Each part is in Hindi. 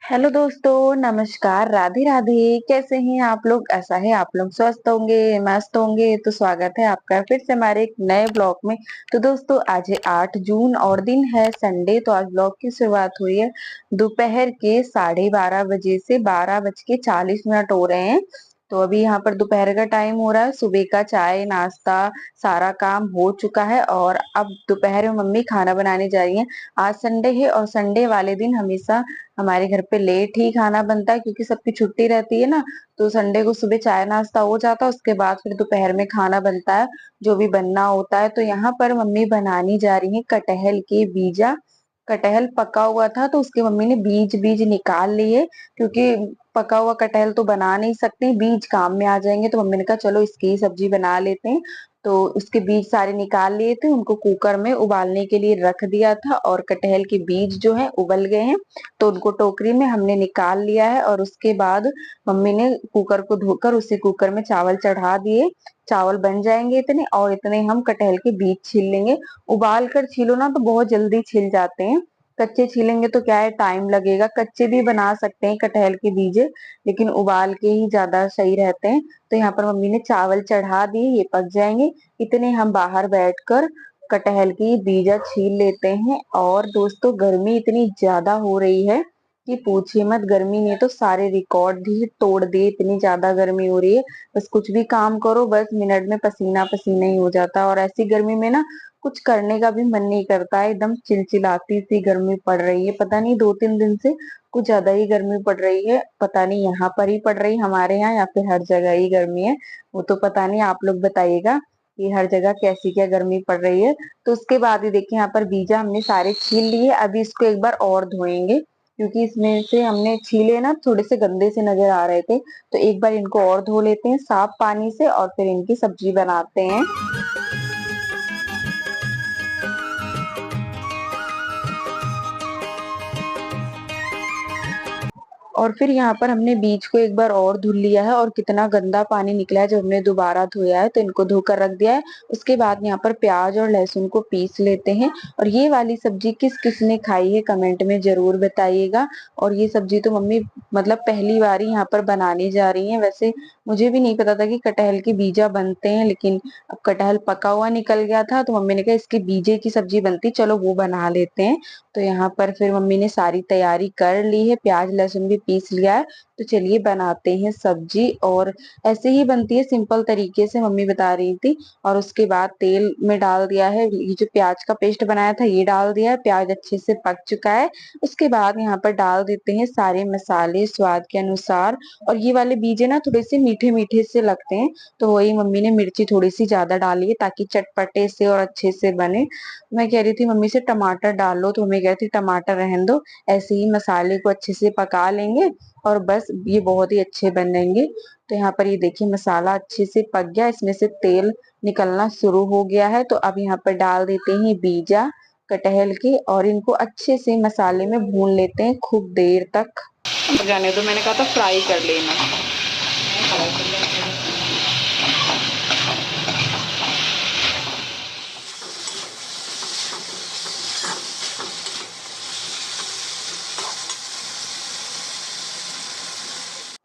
हेलो दोस्तों, नमस्कार, राधे राधे। कैसे हैं आप लोग? ऐसा है आप लोग स्वस्थ होंगे, मस्त होंगे। तो स्वागत है आपका फिर से हमारे एक नए ब्लॉग में। तो दोस्तों, आज है 8 जून और दिन है संडे। तो आज ब्लॉग की शुरुआत हुई है दोपहर के 12:30 बजे से 12:40 हो रहे हैं। तो अभी यहाँ पर दोपहर का टाइम हो रहा है। सुबह का चाय नाश्ता सारा काम हो चुका है और अब दोपहर में मम्मी खाना बनाने जा रही है। आज संडे है और संडे वाले दिन हमेशा हमारे घर पे लेट ही खाना बनता है क्योंकि सबकी छुट्टी रहती है ना। तो संडे को सुबह चाय नाश्ता हो जाता है, उसके बाद फिर दोपहर में खाना बनता है जो भी बनना होता है। तो यहाँ पर मम्मी बनानी जा रही है कटहल के बीजा। कटहल पका हुआ था तो उसकी मम्मी ने बीज बीज निकाल लिए, क्योंकि पका हुआ कटहल तो बना नहीं सकते, बीज काम में आ जाएंगे। तो मम्मी ने कहा चलो इसकी ही सब्जी बना लेते हैं। तो उसके बीज सारे निकाल लिए थे, उनको कुकर में उबालने के लिए रख दिया था और कटहल के बीज जो है उबल गए हैं। तो उनको टोकरी में हमने निकाल लिया है और उसके बाद मम्मी ने कुकर को धोकर उसी कुकर में चावल चढ़ा दिए। चावल बन जाएंगे इतने, और इतने हम कटहल के बीज छील लेंगे। उबाल कर छीलो ना तो बहुत जल्दी छिल जाते हैं। कच्चे छीलेंगे तो क्या है, टाइम लगेगा। कच्चे भी बना सकते हैं कटहल के बीज, लेकिन उबाल के ही ज्यादा सही रहते हैं। तो यहाँ पर मम्मी ने चावल चढ़ा दिए, ये पक जाएंगे। इतने हम बाहर बैठकर कटहल की बीजा छील लेते हैं। और दोस्तों, गर्मी इतनी ज्यादा हो रही है कि पूछिए मत। गर्मी ने तो सारे रिकॉर्ड ही तोड़ दिए, इतनी ज्यादा गर्मी हो रही है। बस कुछ भी काम करो, बस मिनट में पसीना पसीना ही हो जाता है। और ऐसी गर्मी में ना कुछ करने का भी मन नहीं करता है। एकदम चिलचिलाती सी गर्मी पड़ रही है। पता नहीं 2-3 दिन से कुछ ज्यादा ही गर्मी पड़ रही है। पता नहीं यहाँ पर ही पड़ रही हमारे यहाँ या फिर हर जगह ही गर्मी है, वो तो पता नहीं। आप लोग बताइएगा कि हर जगह कैसी क्या गर्मी पड़ रही है। तो उसके बाद ही देखिए, यहाँ पर बीजा हमने सारे छील लिए। अभी इसको एक बार और धोएंगे, क्योंकि इसमें से हमने छीले ना थोड़े से गंदे से नजर आ रहे थे। तो एक बार इनको और धो लेते हैं साफ पानी से और फिर इनकी सब्जी बनाते हैं। और फिर यहाँ पर हमने बीज को एक बार और धुल लिया है और कितना गंदा पानी निकला है जब हमने दोबारा धोया है। तो इनको धोकर रख दिया है। उसके बाद यहाँ पर प्याज और लहसुन को पीस लेते हैं। और ये वाली सब्जी किस किस ने खाई है कमेंट में जरूर बताइएगा। और ये सब्जी तो मम्मी मतलब पहली बार ही यहाँ पर बनाने जा रही है। वैसे मुझे भी नहीं पता था कि कटहल के बीजा बनते हैं, लेकिन अब कटहल पका हुआ निकल गया था तो मम्मी ने कहा इसके बीजे की सब्जी बनती, चलो वो बना लेते हैं। तो यहाँ पर फिर मम्मी ने सारी तैयारी कर ली है, प्याज लहसुन भी पीस लिया है। तो चलिए बनाते हैं सब्जी। और ऐसे ही बनती है सिंपल तरीके से, मम्मी बता रही थी। और उसके बाद तेल में डाल दिया है, ये जो प्याज का पेस्ट बनाया था ये डाल दिया है। प्याज अच्छे से पक चुका है। उसके बाद यहाँ पर डाल देते हैं सारे मसाले स्वाद के अनुसार। और ये वाले बीजे ना थोड़े से मीठे मीठे से लगते हैं, तो वही मम्मी ने मिर्ची थोड़ी सी ज्यादा डाली है ताकि चटपटे से और अच्छे से बने। मैं कह रही थी मम्मी से टमाटर डाल लो, तो मम्मी कह रही थी टमाटर रहने दो, ऐसे ही मसाले को अच्छे से पका लेंगे और बस ये बहुत ही अच्छे बनेंगे। तो यहाँ पर ये देखिए मसाला अच्छे से पक गया, इसमें से तेल निकलना शुरू हो गया है। तो अब यहाँ पर डाल देते हैं बीजा कटहल के और इनको अच्छे से मसाले में भून लेते हैं खूब देर तक। जाने दो, मैंने कहा था फ्राई कर लेना।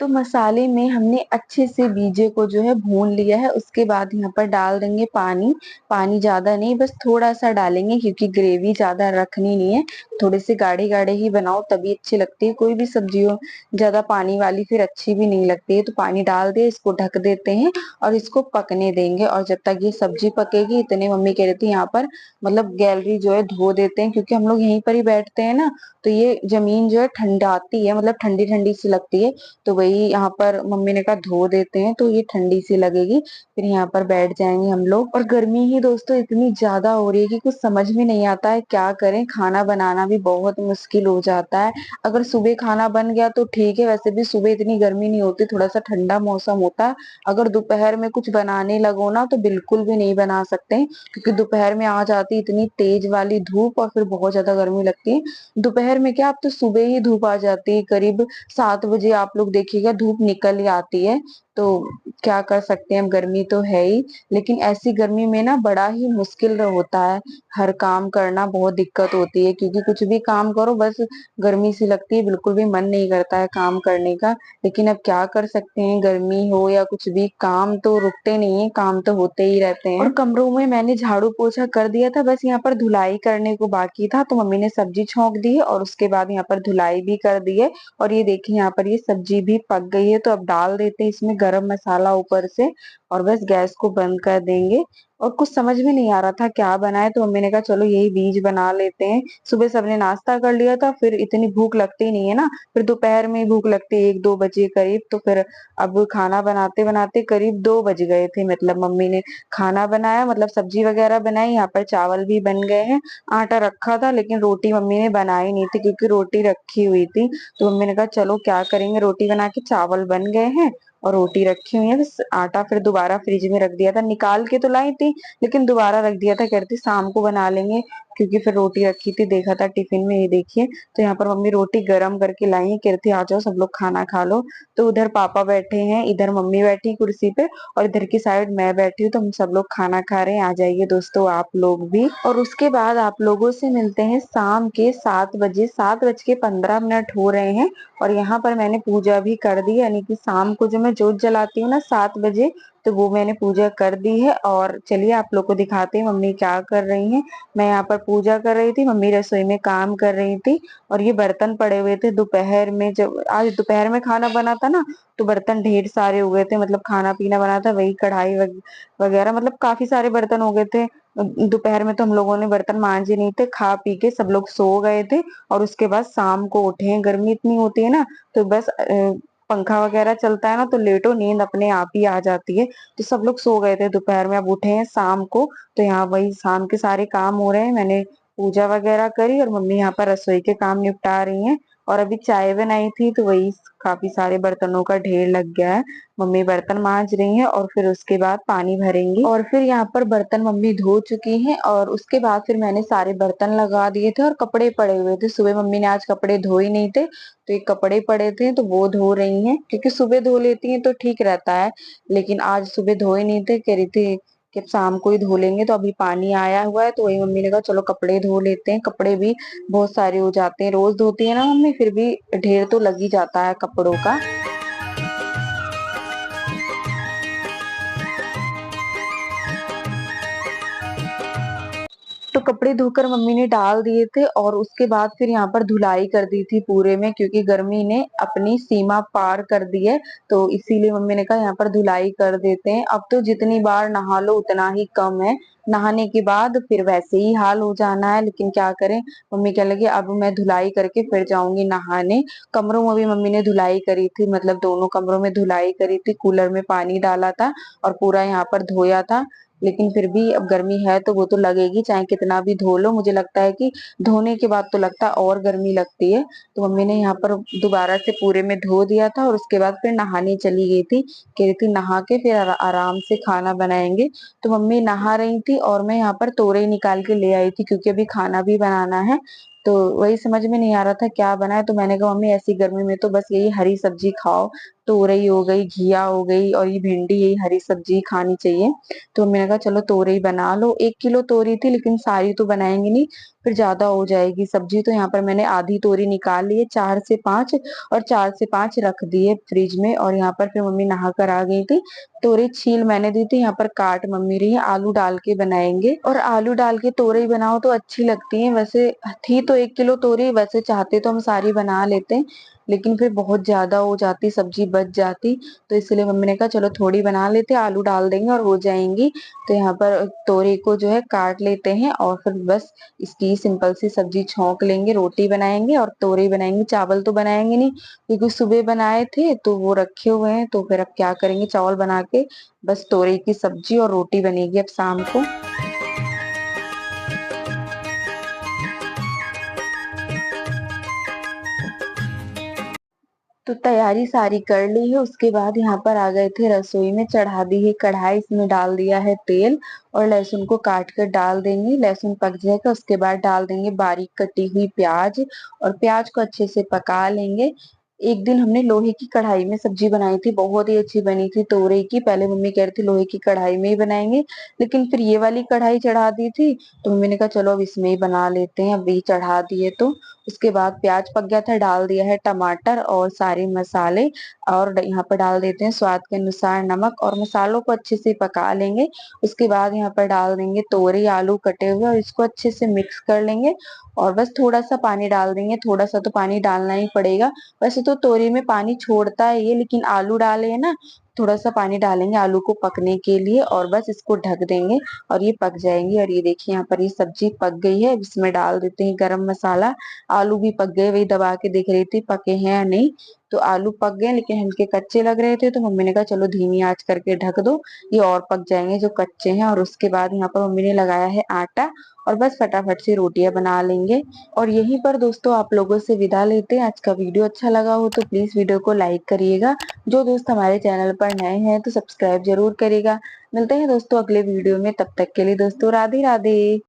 तो मसाले में हमने अच्छे से बीजे को जो है भून लिया है। उसके बाद यहाँ पर डाल देंगे पानी। पानी ज्यादा नहीं, बस थोड़ा सा डालेंगे क्योंकि ग्रेवी ज्यादा रखनी नहीं है। थोड़े से गाढ़े गाढ़े ही बनाओ तभी अच्छी लगती है। कोई भी सब्जी हो ज्यादा पानी वाली फिर अच्छी भी नहीं लगती है। तो पानी डाल दे, इसको ढक देते हैं और इसको पकने देंगे। और जब तक ये सब्जी पकेगी इतने मम्मी कह रही थी यहाँ पर मतलब गैलरी जो है धो देते हैं, क्योंकि हम लोग यहीं पर ही बैठते हैं ना। तो ये जमीन जो है ठंडाती है, मतलब ठंडी ठंडी सी लगती है। तो वही यहाँ पर मम्मी ने कहा धो देते हैं तो ये ठंडी सी लगेगी, फिर यहाँ पर बैठ जाएंगे हम लोग। और गर्मी ही दोस्तों इतनी ज्यादा हो रही है कि कुछ समझ में नहीं आता है क्या करें। खाना बनाना भी बहुत मुश्किल हो जाता है। अगर सुबह खाना बन गया तो ठीक है, वैसे भी सुबह इतनी गर्मी नहीं होती, थोड़ा सा ठंडा मौसम होता है। अगर दोपहर में कुछ बनाने लगो ना तो बिल्कुल भी नहीं बना सकते हैं, क्योंकि दोपहर में आ जाती इतनी तेज वाली धूप और फिर बहुत ज्यादा गर्मी लगती है। दोपहर में क्या, अब तो सुबह ही धूप आ जाती है, करीब 7 बजे आप लोग देखिएगा धूप निकल ही आती है। तो क्या कर सकते हैं, अब गर्मी तो है ही। लेकिन ऐसी गर्मी में ना बड़ा ही मुश्किल होता है, हर काम करना बहुत दिक्कत होती है, क्योंकि कुछ भी काम करो बस गर्मी सी लगती है, बिल्कुल भी मन नहीं करता है काम करने का। लेकिन अब क्या कर सकते हैं, गर्मी हो या कुछ भी, काम तो रुकते नहीं है, काम तो होते ही रहते हैं। और कमरों में मैंने झाड़ू पोछा कर दिया था, बस यहाँ पर धुलाई करने को बाकी था, तो मम्मी ने सब्जी छौंक दी है और उसके बाद यहाँ पर धुलाई भी कर दी है। और ये देखिए यहाँ पर ये सब्जी भी पक गई है, तो अब डाल देते हैं इसमें गरम मसाला ऊपर से, और बस गैस को बंद कर देंगे। और कुछ समझ में नहीं आ रहा था क्या बनाए, तो मम्मी ने कहा चलो यही बीज बना लेते हैं। सुबह सबने नाश्ता कर लिया था, फिर इतनी भूख लगती नहीं है ना, फिर दोपहर में भूख लगती है 1-2 बजे करीब, तो फिर अब खाना बनाते बनाते करीब 2 बज गए थे। मतलब मम्मी ने खाना बनाया, मतलब सब्जी वगैरह बनाई, यहाँ पर चावल भी बन गए हैं। आटा रखा था लेकिन रोटी मम्मी ने बनाई नहीं थी, क्योंकि रोटी रखी हुई थी। तो मम्मी ने कहा चलो क्या करेंगे, रोटी बना के, चावल बन गए हैं और रोटी रखी हुई है, बस आटा फिर दोबारा फ्रिज में रख दिया था, निकाल के तो लाई थी लेकिन दोबारा रख दिया था, कहती शाम को बना लेंगे, क्योंकि फिर रोटी रखी थी, देखा था टिफिन में। ये देखिए, तो यहाँ पर मम्मी रोटी गर्म करके लाई है, कहती आ जाओ सब लोग खाना खा लो। तो उधर पापा बैठे हैं, इधर मम्मी बैठी कुर्सी पे, और इधर की साइड मैं बैठी हूँ, तो हम सब लोग खाना खा रहे हैं। आ जाइए दोस्तों आप लोग भी। और उसके बाद आप लोगों से मिलते हैं शाम के 7 बजे, 7:15 हो रहे हैं। और यहाँ पर मैंने पूजा भी कर दी, यानी कि शाम को जो मैं जोत जलाती हूँ ना 7 बजे, तो वो मैंने पूजा कर दी है। और चलिए आप लोग को दिखाते हैं मम्मी क्या कर रही हैं। मैं यहाँ पर पूजा कर रही थी, मम्मी रसोई में काम कर रही थी। और ये बर्तन पड़े हुए थे दोपहर में, जब आज दोपहर में खाना बना था ना, तो बर्तन ढेर सारे हो गए थे, मतलब खाना पीना बना था, वही कढ़ाई वगैरह, मतलब काफी सारे बर्तन हो गए थे। दोपहर में तो हम लोगों ने बर्तन मांजे नहीं थे, खा पी के सब लोग सो गए थे। और उसके बाद शाम को उठे हैं, गर्मी इतनी होती है ना, तो बस पंखा वगैरह चलता है ना, तो लेटो नींद अपने आप ही आ जाती है। तो सब लोग सो गए थे दोपहर में, अब उठे हैं शाम को। तो यहाँ वही शाम के सारे काम हो रहे हैं, मैंने पूजा वगैरह करी और मम्मी यहाँ पर रसोई के काम निपटा रही हैं। और अभी चाय बनाई थी, तो वही काफी सारे बर्तनों का ढेर लग गया है। मम्मी बर्तन मांज रही हैं और फिर उसके बाद पानी भरेंगी, और फिर यहाँ पर बर्तन मम्मी धो चुकी हैं। और उसके बाद फिर मैंने सारे बर्तन लगा दिए थे, और कपड़े पड़े हुए थे, सुबह मम्मी ने आज कपड़े धोए नहीं थे, तो ये कपड़े पड़े थे तो वो धो रही हैं, क्योंकि सुबह धो लेती हैं तो ठीक रहता है। लेकिन आज सुबह धोए नहीं थे, कह रही थी कि अब शाम को ही धो लेंगे, तो अभी पानी आया हुआ है, तो वही मम्मी ने कहा चलो कपड़े धो लेते हैं। कपड़े भी बहुत सारे हो जाते हैं, रोज धोती है ना मम्मी, फिर भी ढेर तो लग ही जाता है कपड़ों का। तो कपड़े धोकर मम्मी ने डाल दिए थे, और उसके बाद फिर यहाँ पर धुलाई कर दी थी पूरे में, क्योंकि गर्मी ने अपनी सीमा पार कर दी है। तो इसीलिए मम्मी ने कहा यहाँ पर धुलाई कर देते हैं। अब तो जितनी बार नहा लो उतना ही कम है, नहाने के बाद फिर वैसे ही हाल हो जाना है, लेकिन क्या करें। मम्मी कह लगी अब मैं धुलाई करके फिर जाऊंगी नहाने। कमरों में भी मम्मी ने धुलाई करी थी, मतलब दोनों कमरों में धुलाई करी थी, कूलर में पानी डाला था और पूरा यहाँ पर धोया था। लेकिन फिर भी अब गर्मी है तो वो तो लगेगी, चाहे कितना भी धो लो। मुझे लगता है कि धोने के बाद तो लगता है और गर्मी लगती है। तो मम्मी ने यहाँ पर दोबारा से पूरे में धो दिया था, और उसके बाद फिर नहाने चली गई थी, कह रही थी नहा के फिर आराम से खाना बनाएंगे। तो मम्मी नहा रही थी और मैं यहाँ पर तोरई निकाल के ले आई थी, क्योंकि अभी खाना भी बनाना है। तो वही समझ में नहीं आ रहा था क्या बनाए, तो मैंने कहा मम्मी ऐसी गर्मी में तो बस यही हरी सब्जी खाओ, तोरई हो गई, घिया हो गई, और ये भिंडी, यही हरी सब्जी खानी चाहिए। तो मैंने कहा चलो तोरई बना लो। 1 किलो तोरी थी, लेकिन सारी तो बनाएंगे नहीं, फिर ज्यादा हो जाएगी सब्जी। तो यहाँ पर मैंने आधी तोरी निकाल ली है, 4 से 5, और 4 से 5 रख दिए फ्रिज में। और यहाँ पर फिर मम्मी नहा कर आ गई थी, तोरई छील मैंने दी थी, यहाँ पर काट मम्मी रही है। आलू डाल के बनाएंगे, और आलू डाल के तोरई बनाओ तो अच्छी लगती है। वैसे थी तो 1 किलो तोरई, वैसे चाहते तो हम सारी बना लेते हैं, लेकिन फिर बहुत ज्यादा हो जाती, सब्जी बच जाती। तो इसलिए मम्मी ने कहा चलो थोड़ी बना लेते, आलू डाल देंगे और हो जाएंगी। तो यहाँ पर तोरी को जो है काट लेते हैं, और फिर बस इसकी सिंपल सी सब्जी छौंक लेंगे, रोटी बनाएंगे और तोरी बनाएंगे। चावल तो बनाएंगे नहीं, क्योंकि सुबह बनाए थे तो वो रखे हुए हैं, तो फिर अब क्या करेंगे, चावल बना के बस तोरी की सब्जी और रोटी बनेगी अब शाम को। तो तैयारी सारी कर ली है, उसके बाद यहाँ पर आ गए थे रसोई में, चढ़ा दी है कढ़ाई, इसमें डाल दिया है तेल, और लहसुन को काट कर डाल देंगे। लहसुन पक जाएगा उसके बाद डाल देंगे बारीक कटी हुई प्याज, और प्याज को अच्छे से पका लेंगे। एक दिन हमने लोहे की कढ़ाई में सब्जी बनाई थी, बहुत ही अच्छी बनी थी तोरई की। पहले मम्मी कह रही थी लोहे की कढ़ाई में ही बनाएंगे, लेकिन फिर ये वाली कढ़ाई चढ़ा दी थी, तो मम्मी ने कहा चलो अब इसमें ही बना लेते हैं, अब ये चढ़ा दिए तो। उसके बाद प्याज पक गया था, डाल दिया है टमाटर और सारे मसाले, और यहाँ पर डाल देते हैं स्वाद के अनुसार नमक, और मसालों को अच्छे से पका लेंगे। उसके बाद यहाँ पर डाल देंगे तोरई आलू कटे हुए, और इसको अच्छे से मिक्स कर लेंगे। और बस थोड़ा सा पानी डाल देंगे, थोड़ा सा तो पानी डालना ही पड़ेगा। वैसे तो तोरी में पानी छोड़ता है ये, लेकिन आलू डाले है ना, थोड़ा सा पानी डालेंगे आलू को पकने के लिए, और बस इसको ढक देंगे और ये पक जाएंगे। और ये देखिए यहाँ पर ये सब्जी पक गई है, अब इसमें डाल देते हैं गरम मसाला। आलू भी पक गए, वही दबा के देख रही थी पके हैं या नहीं। तो आलू पक गए लेकिन हल्के कच्चे लग रहे थे, तो मम्मी ने कहा चलो धीमी आंच करके ढक दो, ये और पक जाएंगे जो कच्चे हैं। और उसके बाद यहाँ पर मम्मी ने लगाया है आटा, और बस फटाफट से रोटियां बना लेंगे। और यहीं पर दोस्तों आप लोगों से विदा लेते हैं। आज का वीडियो अच्छा लगा हो तो प्लीज वीडियो को लाइक करिएगा। जो दोस्त हमारे चैनल पर नए हैं तो सब्सक्राइब जरूर करिएगा। मिलते हैं दोस्तों अगले वीडियो में, तब तक के लिए दोस्तों राधे राधे।